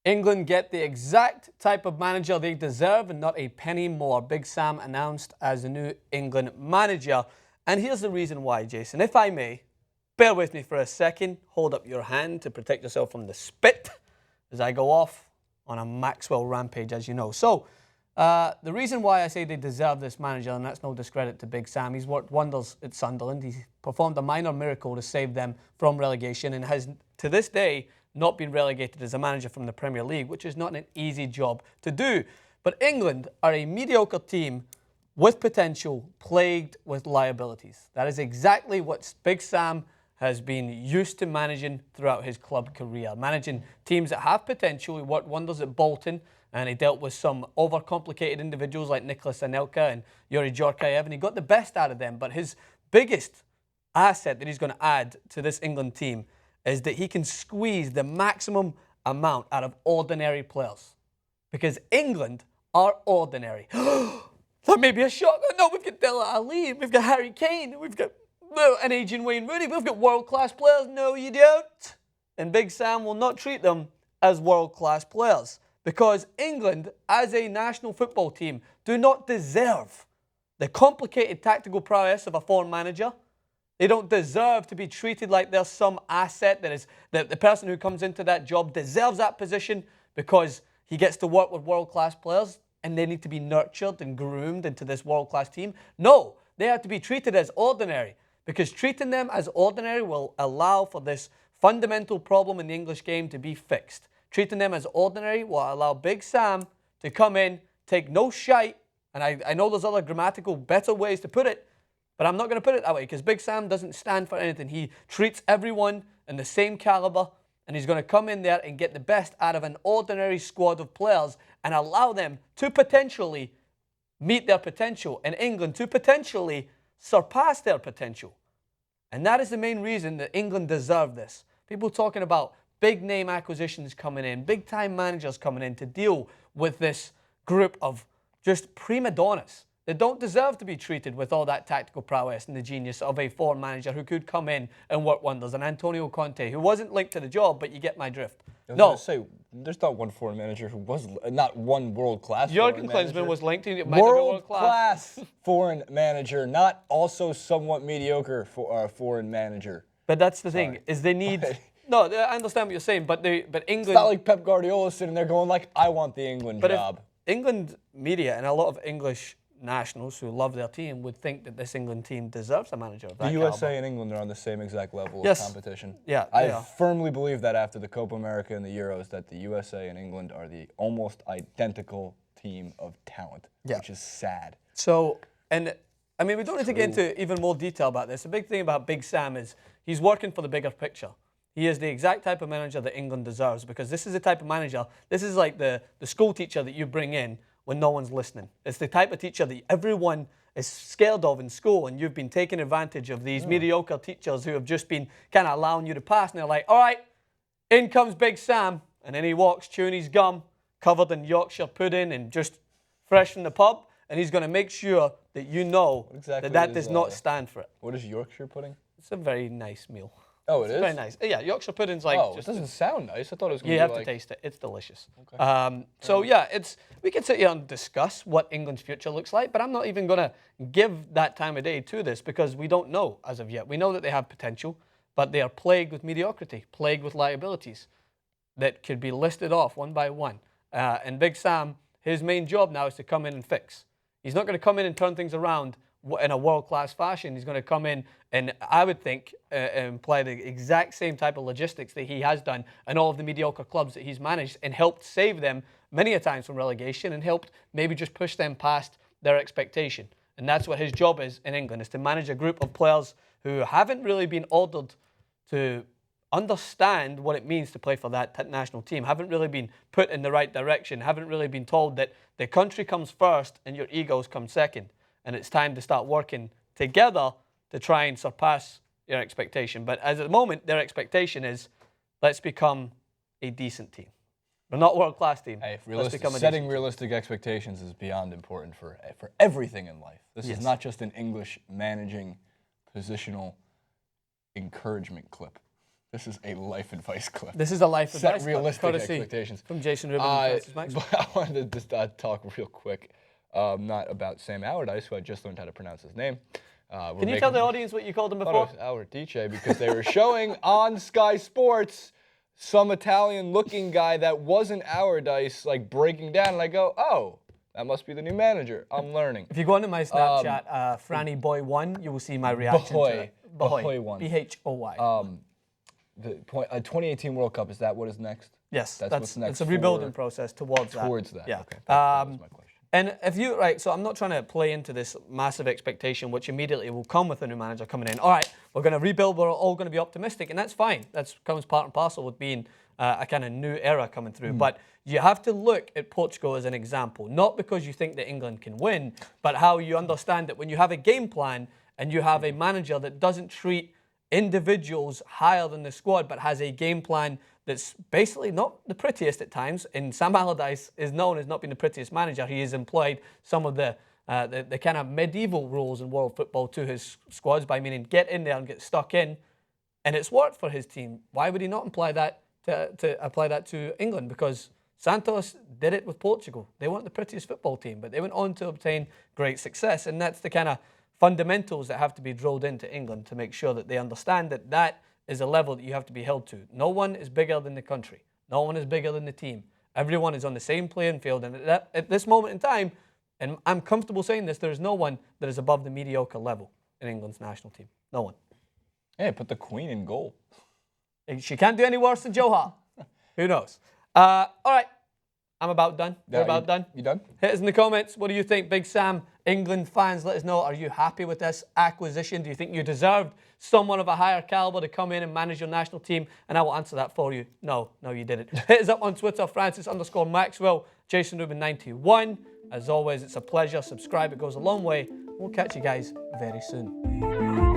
England get the exact type of manager they deserve and not a penny more. Big Sam announced as the new England manager. And here's the reason why, Jason. If I may, bear with me for a second. Hold up your hand to protect yourself from the spit as I go off on a Maxwell rampage, as you know. So, the reason why I say they deserve this manager, and that's no discredit to Big Sam, he's worked wonders at Sunderland. He performed a minor miracle to save them from relegation and has, to this day, not been relegated as a manager from the Premier League, which is not an easy job to do. But England are a mediocre team with potential, plagued with liabilities. That is exactly what Big Sam has been used to managing throughout his club career. Managing teams that have potential. He worked wonders at Bolton, and he dealt with some overcomplicated individuals like Nicolas Anelka and Yuri Djorkaeff, and he got the best out of them. But his biggest asset that he's going to add to this England team is that he can squeeze the maximum amount out of ordinary players. Because England are ordinary. That may be a shock. No, we've got Dele Ali, we've got Harry Kane, we've got an aging Wayne Rooney, we've got world-class players. No, you don't. And Big Sam will not treat them as world-class players. Because England, as a national football team, do not deserve the complicated tactical prowess of a foreign manager. They don't deserve to be treated like they're some asset that the person who comes into that job deserves that position because he gets to work with world-class players and they need to be nurtured and groomed into this world-class team. No, they have to be treated as ordinary because treating them as ordinary will allow for this fundamental problem in the English game to be fixed. Treating them as ordinary will allow Big Sam to come in, take no shite, and I know there's other grammatical, better ways to put it, but I'm not going to put it that way because Big Sam doesn't stand for anything. He treats everyone in the same caliber, and he's going to come in there and get the best out of an ordinary squad of players and allow them to potentially meet their potential and England to potentially surpass their potential. And that is the main reason that England deserve this. People talking about big name acquisitions coming in, big time managers coming in to deal with this group of just prima donnas. They don't deserve to be treated with all that tactical prowess and the genius of a foreign manager who could come in and work wonders. And Antonio Conte, who wasn't linked to the job, but you get my drift. I was going to say, there's not one foreign manager who was not one world-class Jurgen Klinsmann was linked to world-class foreign manager, not also somewhat mediocre foreign manager. But that's the thing, is they need... No, I understand what you're saying, but England... It's not like Pep Guardiola sitting there going like, I want the England job. England media and a lot of English nationals who love their team would think that this England team deserves a manager of that The USA caliber. and England are on the same exact level of competition. Yeah, I firmly believe that after the Copa America and the Euros, that the USA and England are the almost identical team of talent, which is sad. So, and I mean, we don't need to get into even more detail about this. The big thing about Big Sam is he's working for the bigger picture. He is the exact type of manager that England deserves because this is the type of manager, this is like the school teacher that you bring in when no one's listening. It's the type of teacher that everyone is scared of in school, and you've been taking advantage of these mediocre teachers who have just been kind of allowing you to pass, and they're like, all right, in comes Big Sam, and then he walks chewing his gum, covered in Yorkshire pudding and just fresh from the pub, and he's going to make sure that you know that does not stand for it. What is Yorkshire pudding? It's a very nice meal. Oh, it is? Very nice. Yeah, Yorkshire pudding's like... Oh, it doesn't sound nice. I thought it was going to be You have to taste it. It's delicious. Okay. So, yeah, we can sit here and discuss what England's future looks like, but I'm not even going to give that time of day to this because we don't know as of yet. We know that they have potential, but they are plagued with mediocrity, plagued with liabilities that could be listed off one by one. And Big Sam, his main job now is to come in and fix. He's not going to come in and turn things around in a world-class fashion. He's going to come in and, I would think, imply the exact same type of logistics that he has done in all of the mediocre clubs that he's managed and helped save them many a times from relegation and helped maybe just push them past their expectation. And that's what his job is in England, is to manage a group of players who haven't really been ordered to understand what it means to play for that national team, haven't really been put in the right direction, haven't really been told that the country comes first and your egos come second. And it's time to start working together to try and surpass your expectation. But as at the moment, their expectation is, let's become a decent team. We're not a world-class team. Hey, setting realistic expectations is beyond important for everything in life. This is not just an English managing positional encouragement clip. This is a life advice clip. This is a life advice Set realistic expectations. From Jason Rubin and Francis Maxwell. But I wanted to just talk real quick, not about Sam Allardyce, who I just learned how to pronounce his name. Can you tell the audience what you called him before? I thought it was Allardyce because they were showing on Sky Sports some Italian-looking guy that wasn't Allardyce, like breaking down, and I go, oh, that must be the new manager. I'm learning. If you go onto my Snapchat, Franny Boy 1, you will see my reaction to it. Bahoy 1. B-H-O-Y. The 2018 World Cup, is that what is next? Yes, that's what's next. It's a rebuilding process towards that. Towards that. Yeah. Okay. That was my question. And if you, right, so I'm not trying to play into this massive expectation, which immediately will come with a new manager coming in. All right, we're going to rebuild, we're all going to be optimistic, and that's fine. That comes part and parcel with being a kind of new era coming through. But you have to look at Portugal as an example, not because you think that England can win, but how you understand that when you have a game plan and you have a manager that doesn't treat individuals higher than the squad, but has a game plan that's basically not the prettiest at times. And Sam Allardyce is known as not being the prettiest manager. He has employed some of the kind of medieval rules in world football to his squads by meaning get in there and get stuck in. And it's worked for his team. Why would he not apply that to apply that to England? Because Santos did it with Portugal. They weren't the prettiest football team, but they went on to obtain great success. And that's the kind of fundamentals that have to be drilled into England to make sure that they understand that that is a level that you have to be held to. No one is bigger than the country. No one is bigger than the team. Everyone is on the same playing field. And at this moment in time, and I'm comfortable saying this, there is no one that is above the mediocre level in England's national team. No one. Hey, put the Queen in goal. She can't do any worse than Joe Hart. Who knows? All right. I'm about done. We're about done. You done? Hit us in the comments. What do you think, Big Sam? England fans, let us know. Are you happy with this acquisition? Do you think you deserved someone of a higher caliber to come in and manage your national team? And I will answer that for you. No, you didn't. Hit us up on Twitter, Francis_Maxwell, Jason Rubin 91. As always, it's a pleasure. Subscribe. It goes a long way. We'll catch you guys very soon.